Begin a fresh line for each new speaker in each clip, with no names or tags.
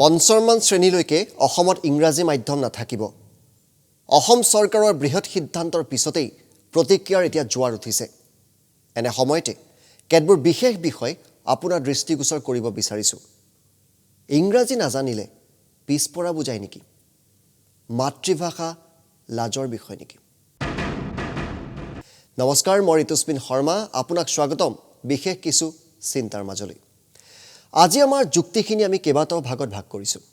পঞ্চমমান শ্ৰেণীলৈকে অসমত ইংৰাজী মাধ্যম নাথাকিব। অসম চৰকাৰৰ বৃহৎ সিদ্ধান্তৰ পিছতেই প্ৰতিক্ৰিয়াৰ এতিয়া জোৱাৰ উঠিছে। এনে সময়তে কেতবোৰ বিশেষ বিষয় আপোনাৰ দৃষ্টিগোচৰ কৰিব বিচাৰিছোঁ। ইংৰাজী নাজানিলে পিছপৰা বুজায় নেকি? মাতৃভাষা লাজৰ বিষয় নেকি? নমস্কাৰ, মই ঋতুস্মিন শৰ্মা, আপোনাক স্বাগতম বিশেষ কিছু চিন্তাৰ মাজলৈ। আজি আমাৰ যুক্তিখিনি আমি কেইবাটাও ভাগত ভাগ কৰিছোঁ।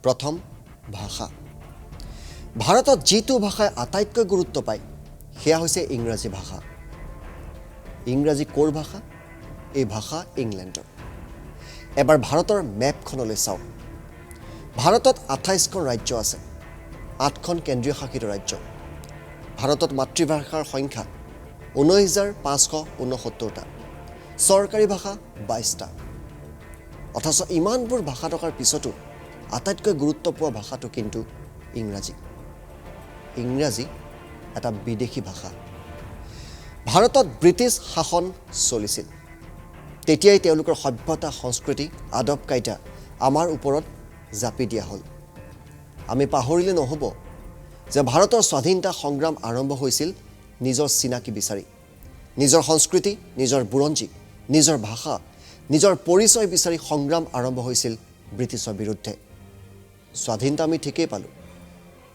প্ৰথম, ভাষা। ভাৰতত যিটো ভাষাই আটাইতকৈ গুৰুত্ব পায় সেয়া হৈছে ইংৰাজী ভাষা। ইংৰাজী ক'ৰ ভাষা? এই ভাষা ইংলেণ্ডৰ। এবাৰ ভাৰতৰ মেপখনলৈ চাওক। ভাৰতত 28খন ৰাজ্য আছে, 8খন কেন্দ্ৰীয় শাসিত ৰাজ্য। ভাৰতত মাতৃভাষাৰ সংখ্যা 19,569টা, চৰকাৰী ভাষা 22টা। অথচ ইমানবোৰ ভাষা থকাৰ পিছতো আটাইতকৈ গুৰুত্ব পোৱা ভাষাটো কিন্তু ইংৰাজী। ইংৰাজী এটা বিদেশী ভাষা। ভাৰতত ব্ৰিটিছ শাসন চলিছিল। তেতিয়াই তেওঁলোকৰ সভ্যতা, সংস্কৃতি, আদব কাইদা আমাৰ ওপৰত জাপি দিয়া হ'ল। আমি পাহৰিলে নহ'ব যে ভাৰতৰ স্বাধীনতা সংগ্ৰাম আৰম্ভ হৈছিল নিজৰ চিনাকি বিচাৰি, নিজৰ সংস্কৃতি, নিজৰ বুৰঞ্জী, নিজৰ ভাষা, নিজৰ পৰিচয় বিচাৰি সংগ্ৰাম আৰম্ভ হৈছিল ব্ৰিটিছৰ বিৰুদ্ধে। স্বাধীনতা আমি ঠিকেই পালোঁ,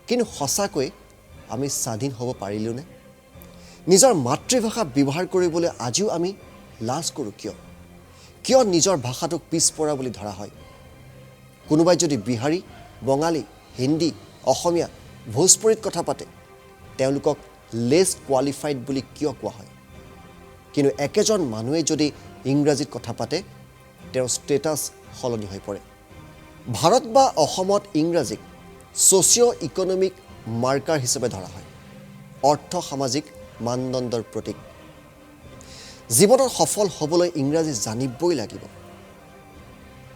কিন্তু সঁচাকৈ আমি স্বাধীন হ'ব পাৰিলোঁনে? নিজৰ মাতৃভাষা ব্যৱহাৰ কৰিবলৈ আজিও আমি লাজ কৰোঁ কিয়? কিয় নিজৰ ভাষাটোক পিছপৰা বুলি ধৰা হয়? কোনোবাই যদি বিহাৰী, বঙালী, হিন্দী, অসমীয়া, ভোজপুৰীত কথা পাতে, তেওঁলোকক লেছ কোৱালিফাইড বুলি কিয় কোৱা হয়? কিন্তু একেজন মানুহে যদি ইংৰাজীত কথা পাতে, তেওঁৰ ষ্টেটাছ সলনি হৈ পৰে। ভাৰত বা অসমত ইংৰাজীক ছ'চিঅ' ইকনমিক মাৰ্কাৰ হিচাপে ধৰা হয়, অৰ্থ সামাজিক মানদণ্ডৰ প্ৰতীক। জীৱনত সফল হ'বলৈ ইংৰাজী জানিবই লাগিব।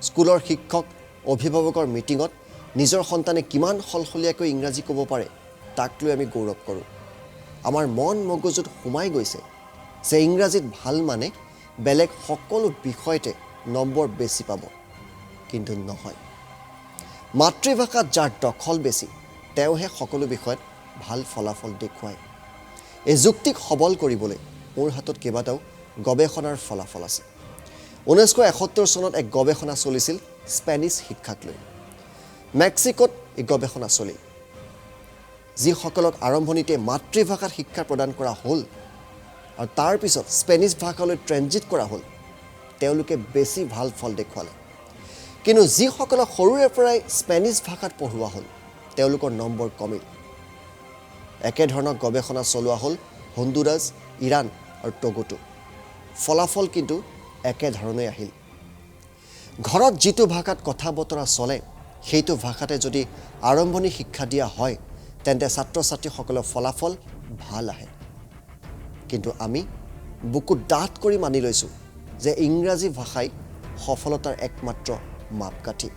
স্কুলৰ শিক্ষক, অভিভাৱকৰ মিটিঙত নিজৰ সন্তানে কিমান সলসলীয়াকৈ ইংৰাজী ক'ব পাৰে তাক লৈ আমি গৌৰৱ কৰোঁ। আমাৰ মন মগজুত সোমাই গৈছে যে ইংৰাজীত ভাল মানে বেলেগ সকলো বিষয়তে নম্বৰ বেছি পাব, কিন্তু নহয়। মাতৃভাষাত যাৰ দখল বেছি তেওঁহে সকলো বিষয়ত ভাল ফলাফল দেখুৱায়। এই যুক্তিক সবল কৰিবলৈ মোৰ হাতত কেইবাটাও গৱেষণাৰ ফলাফল আছে। 1971 চনত এক গৱেষণা চলিছিল স্পেনিছ শিক্ষাক লৈ। মেক্সিকোত এই গৱেষণা চলিল। যিসকলক আৰম্ভণিতে মাতৃভাষাত শিক্ষা প্ৰদান কৰা হ'ল আৰু তাৰপিছত স্পেনিছ ভাষালৈ ট্ৰেঞ্জিট কৰা হ'ল, তেওঁলোকে বেছি ভাল ফল দেখুৱালে। কিন্তু যিসকলক সৰুৰে পৰাই স্পেনিছ ভাষাত পঢ়োৱা হ'ল তেওঁলোকৰ নম্বৰ কমিল। একেধৰণৰ গৱেষণা চলোৱা হ'ল হণ্ডুৰাছ, ইৰাণ আৰু টগোতো। ফলাফল কিন্তু একেধৰণেই আহিল। ঘৰত যিটো ভাষাত কথা বতৰা চলে সেইটো ভাষাতে যদি আৰম্ভণি শিক্ষা দিয়া হয় তেন্তে ছাত্ৰ ছাত্ৰীসকলৰ ফলাফল ভাল আহে। কিন্তু আমি বুকু ডাঠ কৰি মানি লৈছোঁ যে ইংৰাজী ভাষাই সফলতাৰ একমাত্ৰ মাপকাঠি।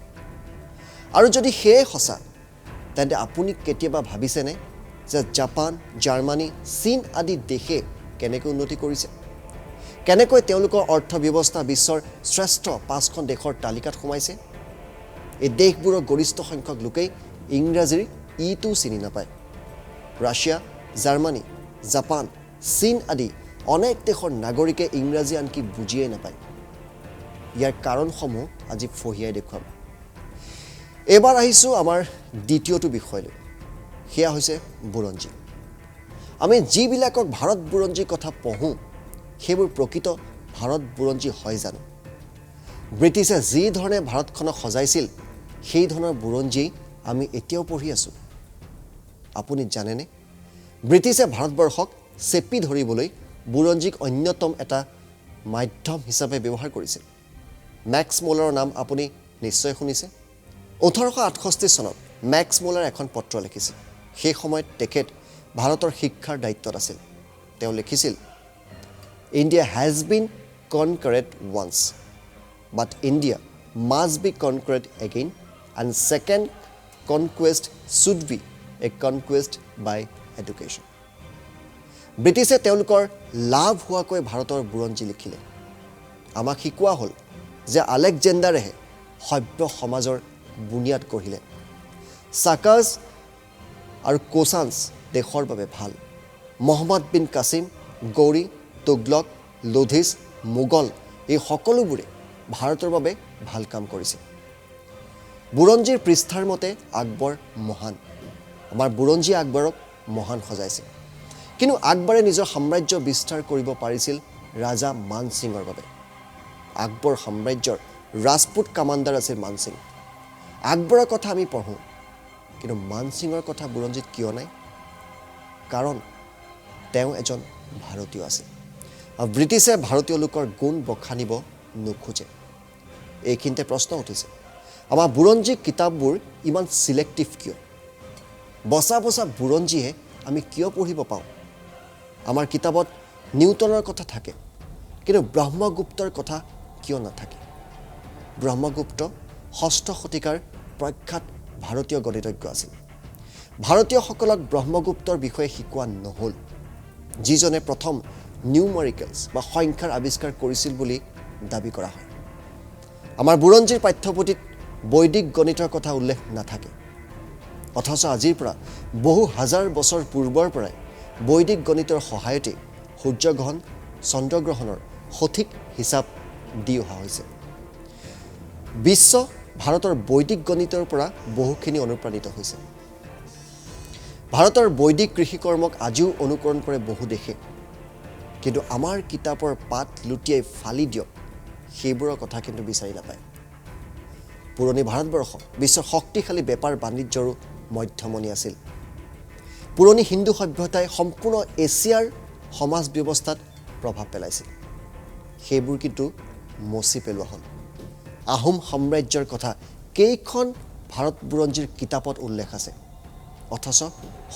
আৰু যদি সেয়ে সঁচা, তেন্তে আপুনি কেতিয়াবা ভাবিছেনে যে জাপান, জাৰ্মানী, চীন আদি দেশে কেনেকৈ উন্নতি কৰিছে? কেনেকৈ তেওঁলোকৰ অৰ্থব্যৱস্থা বিশ্বৰ শ্ৰেষ্ঠ 5খন দেশৰ তালিকাত সোমাইছে? এই দেশবোৰৰ গৰিষ্ঠ সংখ্যক লোকেই ইংৰাজীৰ ইটো চিনি নাপায়। ৰাছিয়া, জাৰ্মানী, জাপান, চীন আদি অনেক দেশৰ নাগৰিকে ইংৰাজী আনকি বুজিয়েই নাপায়। ইয়াৰ কাৰণসমূহ আজি ফহিয়াই দেখুৱাম। এইবাৰ আহিছোঁ আমাৰ দ্বিতীয়টো বিষয়লৈ, সেয়া হৈছে বুৰঞ্জী। আমি যিবিলাকক ভাৰত বুৰঞ্জীৰ কথা পঢ়োঁ সেইবোৰ প্ৰকৃত ভাৰত বুৰঞ্জী হয় জানো? ব্ৰিটিছে যি ধৰণে ভাৰতখনক সজাইছিল সেই ধৰণৰ বুৰঞ্জী আমি এতিয়াও পঢ়ি আছোঁ। আপুনি জানেনে, ব্ৰিটিছে ভাৰতবৰ্ষক চেপি ধৰিবলৈ বুৰঞ্জীক অন্যতম এটা মাধ্যম হিচাপে ব্যৱহাৰ কৰিছিল। মেক্স মুলাৰৰ নাম আপুনি নিশ্চয় শুনিছে। 1868 চনত মেক্স মুলাৰ এখন পত্ৰ লিখিছিল। সেই সময়ত তেখেত ভাৰতৰ শিক্ষাৰ দায়িত্বত আছিল। তেওঁ লিখিছিল, India has been conquered once, but India must be conquered again, and second conquest should be a conquest by education. ব্ৰিটিছে তেওঁলোকৰ লাভ হোৱাকৈ ভাৰতৰ বুৰঞ্জী লিখিলে। আমাক শিকোৱা হ'ল যে আলেকজেণ্ডাৰেহে সভ্য সমাজৰ বুনিয়াদ গঢ়িলে। চাকাজ আৰু কোছাঞ্চ দেশৰ বাবে ভাল। মহম্মদ বিন কাছিম, গৌৰী, তুগলক, লোধিছ, মোগল এই সকলোবোৰে ভাৰতৰ বাবে ভাল কাম কৰিছে। বুৰঞ্জীৰ পৃষ্ঠাৰ মতে আকবৰ মহান। আমাৰ বুৰঞ্জীয়ে আকবৰক মহান সজাইছে। কিন্তু আকবৰে নিজৰ সাম্ৰাজ্য বিস্তাৰ কৰিব পাৰিছিল ৰাজা মান সিঙৰ বাবে। আকবৰ সাম্ৰাজ্যৰ ৰাজপুত কামাণ্ডাৰ আছিল মান সিং। আকবৰৰ কথা আমি পঢ়োঁ, কিন্তু মান সিঙৰ কথা বুৰঞ্জীত কিয় নাই? কাৰণ তেওঁ এজন ভাৰতীয় আছিল। আৰু ব্ৰিটিছে ভাৰতীয় লোকৰ গুণ বখানিব নোখোজে। এইখিনিতে প্ৰশ্ন উঠিছে, আমাৰ বুৰঞ্জী কিতাপবোৰ ইমান চিলেক্টিভ কিয়? বচা বচা বুৰঞ্জীহে আমি কিয় পঢ়িব পাওঁ? আমাৰ কিতাপত নিউটনৰ কথা থাকে, কিন্তু ব্ৰহ্মগুপ্তৰ কথা কিয় নাথাকে? ব্ৰহ্মগুপ্ত ৬ষ্ঠ শতিকাৰ প্ৰখ্যাত ভাৰতীয় গণিতজ্ঞ আছিল। ভাৰতীয়সকলক ব্ৰহ্মগুপ্তৰ বিষয়ে শিকোৱা নহ'ল, যিজনে প্ৰথম নিউমেৰিকেলছ বা সংখ্যাৰ আৱিষ্কাৰ কৰিছিল বুলি দাবী কৰা হয়। আমাৰ বুৰঞ্জীৰ পাঠ্যপুথিত বৈদিক গণিতৰ কথা উল্লেখ নাথাকে, অথচ আজিৰ পৰা বহু হাজাৰ বছৰ পূৰ্বৰ পৰাই বৈদিক গণিতৰ সহায়তে সূৰ্যগ্ৰহণ, চন্দ্ৰগ্ৰহণৰ সঠিক হিচাপ দি অহা হৈছে। বিশ্ব ভাৰতৰ বৈদিক গণিতৰ পৰা বহুখিনি অনুপ্ৰাণিত হৈছে। ভাৰতৰ বৈদিক কৃষিকৰ্মক আজিও অনুকৰণ কৰে বহু দেশে, কিন্তু আমাৰ কিতাপৰ পাত লুটিয়াই ফালি দিয়ক সেইবোৰৰ কথা কিন্তু বিচাৰি নাপায়। পুৰণি ভাৰতবৰ্ষ বিশ্বৰ শক্তিশালী বেপাৰ বাণিজ্যৰো মধ্যমণি আছিল। পুৰণি হিন্দু সভ্যতাই সম্পূৰ্ণ এছিয়াৰ সমাজ ব্যৱস্থাত প্ৰভাৱ পেলাইছিল। সেইবোৰ কিন্তু মচি পেলোৱা হ'ল। আহোম সাম্ৰাজ্যৰ কথা কেইখন ভাৰত বুৰঞ্জীৰ কিতাপত উল্লেখ আছে, অথচ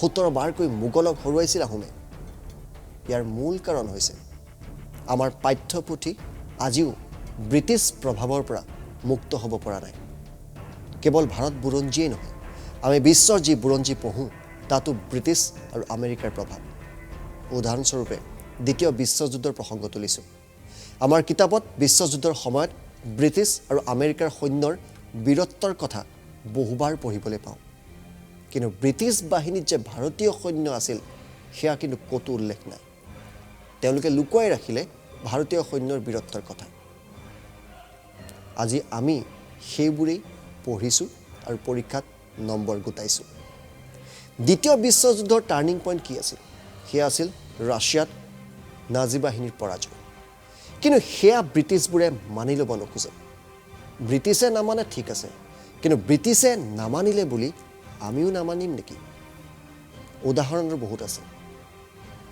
১৭ বাৰকৈ মোগলক হৰুৱাইছিল আহোমে। ইয়াৰ মূল কাৰণ হৈছে আমাৰ পাঠ্যপুথি আজিও ব্ৰিটিছ প্ৰভাৱৰ পৰা মুক্ত হ'ব পৰা নাই। কেৱল ভাৰত বুৰঞ্জীয়েই নহয়, আমি বিশ্বৰ যি বুৰঞ্জী পঢ়োঁ তাতো ব্ৰিটিছ আৰু আমেৰিকাৰ প্ৰভাৱ। উদাহৰণস্বৰূপে দ্বিতীয় বিশ্বযুদ্ধৰ প্ৰসংগ তুলিছোঁ। আমাৰ কিতাপত বিশ্বযুদ্ধৰ সময়ত ব্ৰিটিছ আৰু আমেৰিকাৰ সৈন্যৰ বীৰত্বৰ কথা বহুবাৰ পঢ়িবলৈ পাওঁ, কিন্তু ব্ৰিটিছ বাহিনীত যে ভাৰতীয় সৈন্য আছিল সেয়া কিন্তু ক'তো উল্লেখ নাই। তেওঁলোকে লুকুৱাই ৰাখিলে ভাৰতীয় সৈন্যৰ বীৰত্বৰ কথা। আজি আমি সেইবোৰেই পঢ়িছোঁ আৰু পৰীক্ষাত নম্বৰ গোটাইছোঁ। দ্বিতীয় বিশ্বযুদ্ধৰ টাৰ্ণিং পইণ্ট কি আছিল? সেয়া আছিল ৰাছিয়াত নাজী বাহিনীৰ পৰাজয়। কিন্তু সেয়া ব্ৰিটিছবোৰে মানি ল'ব নোখোজে। ব্ৰিটিছে নামানে ঠিক আছে, কিন্তু ব্ৰিটিছে নামানিলে বুলি আমিও নামানিম নেকি? উদাহৰণৰ বহুত আছে।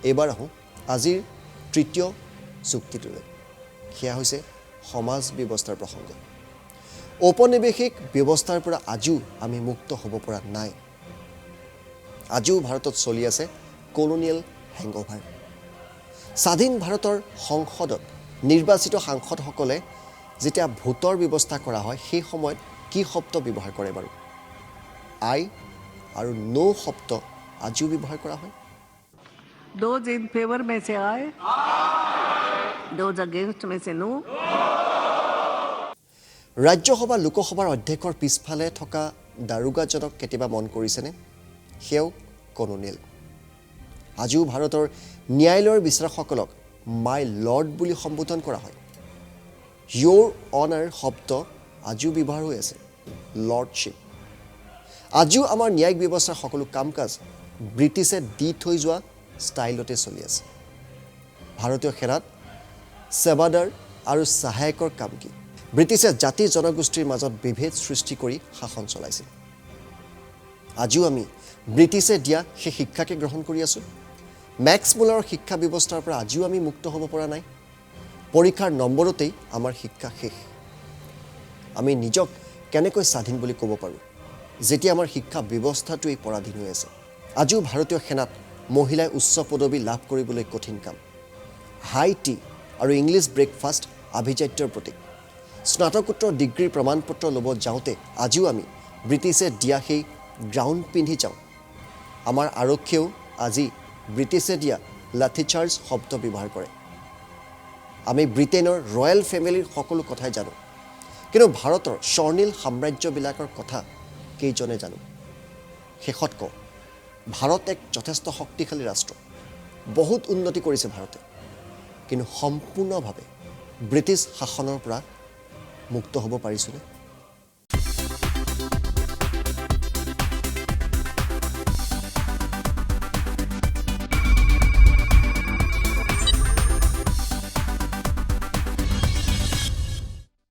এইবাৰ আহোঁ আজিৰ তৃতীয় চুক্তিটোলৈ। সেয়া হৈছে সমাজ ব্যৱস্থাৰ প্ৰসংগ। ঔপনিৱেশিক ব্যৱস্থাৰ পৰা আজিও আমি মুক্ত হ'ব পৰা নাই। আজিও ভাৰতত চলি আছে কলনিয়েল হেংঅভাৰ। স্বাধীন ভাৰতৰ সংসদত নিৰ্বাচিত সাংসদসকলে যেতিয়া ভোটৰ ব্যৱস্থা কৰা হয় সেই সময়ত কি শব্দ ব্যৱহাৰ কৰে বাৰু? আই আৰু ন' শব্দ আজিও ব্যৱহাৰ কৰা হয়।
Those in favor may say aye. Those against may say no.
Rajya Sabha লোকসভাৰ অধ্যক্ষৰ পিছফালে থকা দাৰোগাজনক কেতিয়াবা মন কৰিছেনে? সেয়াও কলনিয়েল। আজিও ভাৰতৰ ন্যায়ালয়ৰ বিচাৰকসকলক মাই লৰ্ড বুলি সম্বোধন কৰা হয়। ইয়'ৰ অনাৰ শব্দ আজিও ব্যৱহাৰ হৈ আছে, লৰ্ডশ্বিপ। আজিও আমাৰ ন্যায়িক ব্যৱস্থাৰ সকলো কাম কাজ ব্ৰিটিছে দি থৈ যোৱা ষ্টাইলতে চলি আছে। ভাৰতীয় সেনাত সেৱাদাৰ আৰু সহায়কৰ কাম কি? ব্ৰিটিছে জাতি জনগোষ্ঠীৰ মাজত বিভেদ সৃষ্টি কৰি শাসন চলাইছিল। আজিও আমি ব্ৰিটিছে দিয়া সেই শিক্ষাকে গ্ৰহণ কৰি আছোঁ। মেক্স মুলাৰৰ শিক্ষা ব্যৱস্থাৰ পৰা আজিও আমি মুক্ত হ'ব পৰা নাই। পৰীক্ষাৰ নম্বৰতেই আমাৰ শিক্ষা শেষ। আমি নিজক কেনেকৈ স্বাধীন বুলি ক'ব পাৰোঁ যেতিয়া আমাৰ শিক্ষা ব্যৱস্থাটোৱেই পৰাধীন হৈ আছে? আজিও ভাৰতীয় সেনাত মহিলাই উচ্চ পদবী লাভ কৰিবলৈ কঠিন কাম। হাই টি আৰু ইংলিছ ব্ৰেকফাষ্ট আভিজাত্যৰ প্ৰতীক। স্নাতকোত্তৰ ডিগ্ৰীৰ প্ৰমাণপত্ৰ ল'ব যাওঁতে আজিও আমি ব্ৰিটিছে দিয়া সেই গ্ৰাউণ্ড পিন্ধি যাওঁ। আমাৰ আৰক্ষীয়েও আজি ব্ৰিটিছে দিয়া লাঠিচাৰ্জ শব্দ ব্যৱহাৰ কৰে। আমি ব্ৰিটেইনৰ ৰয়েল ফেমিলিৰ সকলো কথাই জানো, কিন্তু ভাৰতৰ স্বৰ্ণীল সাম্ৰাজ্যবিলাকৰ কথা কেইজনে জানো শেষত কওঁ ভাৰত এক যথেষ্ট শক্তিশালী ৰাষ্ট্ৰ বহুত উন্নতি কৰিছে ভাৰতে কিন্তু সম্পূৰ্ণভাৱে ব্ৰিটিছ শাসনৰ পৰা মুক্ত হ'ব পাৰিছোনে